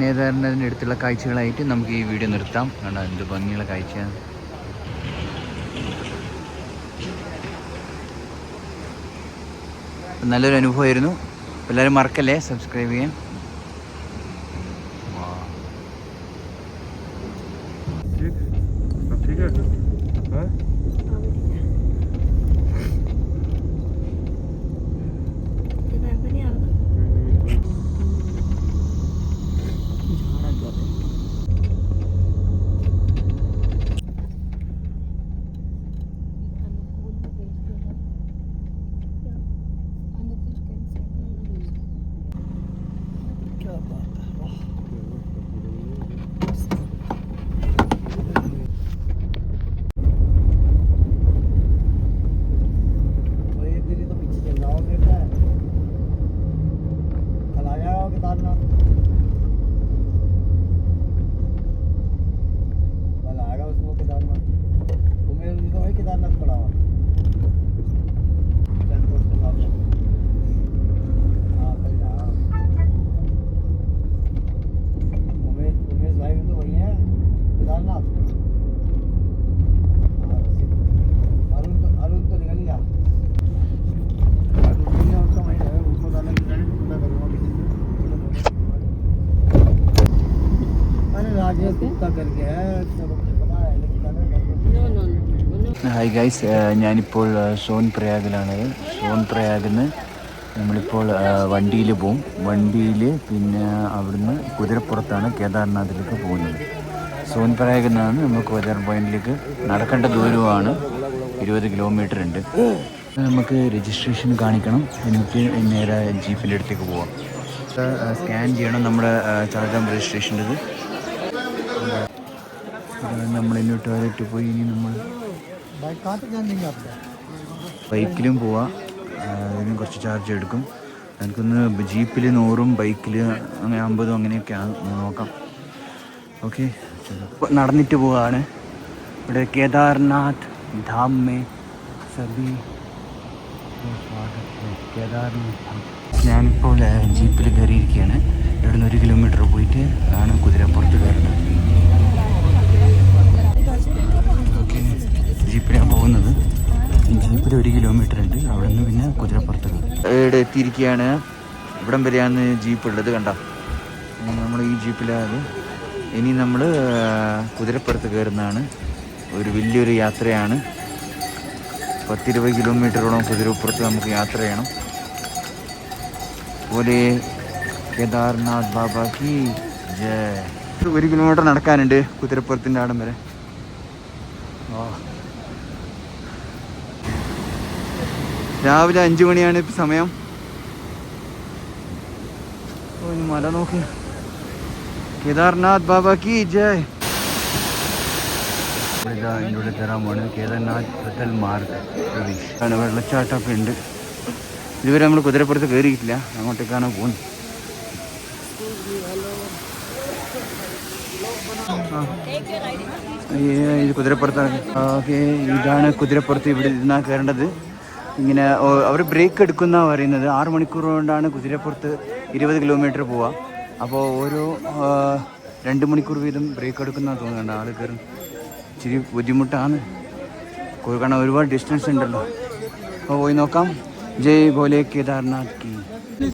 നേതാറിൻ്റെ അടുത്തുള്ള കാഴ്ചകളായിട്ട് നമുക്ക് ഈ വീഡിയോ നിർത്താം. കാരണം എന്ത് ഭംഗിയുള്ള കാഴ്ചയാണ്. നല്ലൊരു അനുഭവമായിരുന്നു. എല്ലാവരും മറക്കല്ലേ സബ്സ്ക്രൈബ് ചെയ്യാൻ. ഹായ് ഗൈസ്, ഞാനിപ്പോൾ സോൻ പ്രയാഗിലാണത്. സോൻ പ്രയാഗിൽ നിന്ന് നമ്മളിപ്പോൾ വണ്ടിയിൽ പോവും. വണ്ടിയിൽ പിന്നെ അവിടുന്ന് കുതിരപ്പുറത്താണ് കേദാർനാഥിലേക്ക് പോകുന്നത്. സോൻ പ്രയാഗിൽ നിന്നാണ് നമ്മൾ കുതിര പോയിന്റിലേക്ക് നടക്കേണ്ട ദൂരമാണ്. 20 കിലോമീറ്റർ ഉണ്ട്. നമുക്ക് രജിസ്ട്രേഷൻ കാണിക്കണം, എന്നിട്ട് നേരെ ജീപ്പിൻ്റെ അടുത്തേക്ക് പോവാം. സ്കാൻ ചെയ്യണം നമ്മുടെ ചാർജാം രജിസ്ട്രേഷൻ്റെത്. നമ്മളിന്ന് ടോയ്ലറ്റ് പോയി ഇനി നമ്മൾ ബൈക്കിലും പോവാം. അതിനും കുറച്ച് ചാർജ് എടുക്കും. എനിക്കൊന്ന് ജീപ്പിൽ 100 ബൈക്കിൽ അങ്ങനെ 50 അങ്ങനെയൊക്കെയാണ്. നോക്കാം. ഓക്കെ, നടന്നിട്ട് പോവാണ്. ഇവിടെ കേദാർനാഥ് ധാം മേ സഭി കേദാർനാഥ്. ഞാനിപ്പോൾ ജീപ്പിൽ കയറിയിരിക്കുകയാണ്. ഇവിടുന്ന് 1 കിലോമീറ്റർ പോയിട്ട് ആണ് കുതിരപ്പുറത്ത് കയറുന്നത്. ജീപ്പിലാണ് പോകുന്നത്. ജീപ്പിൽ 1 കിലോമീറ്റർ ഉണ്ട്. അവിടെ നിന്ന് പിന്നെ കുതിരപ്പുറത്ത് ഇവിടെ എത്തിയിരിക്കുകയാണ്. ഇവിടം വരെയാണ് ജീപ്പ് ഉള്ളത്. കണ്ട, നമ്മൾ ഈ ജീപ്പിലാണ്. ഇനി നമ്മൾ കുതിരപ്പുറത്ത് കയറുന്നതാണ്. ഒരു വലിയൊരു യാത്രയാണ്. 10-20 കിലോമീറ്ററോളം കുതിരപ്പുറത്ത് നമുക്ക് യാത്ര ചെയ്യണം. പോലെ കേദാർനാഥ് ബാബാക്ക് ജയ്. 1 കിലോമീറ്റർ നടക്കാനുണ്ട് കുതിരപ്പുറത്തിൻ്റെ അവിടം വരെ. രാവിലെ 5 മണിയാണ് ഇപ്പം സമയം. മല നോക്കി. കേദാർനാഥ് ബാബാക്ക് ജയ്. ഇതിലൂടെ കയറാൻ കേദാർനാഥ് പ്രതൽ മാർഗ് പ്രദേശ് ആണ്. വെള്ളച്ചാട്ടമൊക്കെ ഉണ്ട്. ഇതുവരെ നമ്മൾ കുതിരപ്പുറത്ത് കയറിയിട്ടില്ല. അങ്ങോട്ടേക്കാണ് പോകുന്നത്. ഇത് കുതിരപ്പുറത്താണ്. ഓക്കെ, ഇതാണ് കുതിരപ്പുറത്ത്. ഇവിടെ ഇരുന്നാൽ കയറേണ്ടത്. ഇങ്ങനെ അവർ ബ്രേക്ക് എടുക്കുന്നതാണ് പറയുന്നത്. 6 മണിക്കൂർ കൊണ്ടാണ് കുതിരപ്പുറത്ത് 20 കിലോമീറ്റർ പോവുക. അപ്പോൾ ഓരോ 2 മണിക്കൂർ വീതം ബ്രേക്ക് എടുക്കുന്ന തോന്നുന്നുണ്ട്. ആൾ കയറും. ഇച്ചിരി ബുദ്ധിമുട്ടാണ്, കാരണം ഒരുപാട് ഡിസ്റ്റൻസ് ഉണ്ടല്ലോ. അപ്പോൾ പോയി നോക്കാം. ജയ് ഭോലെ കേദാർനാഥ് കി.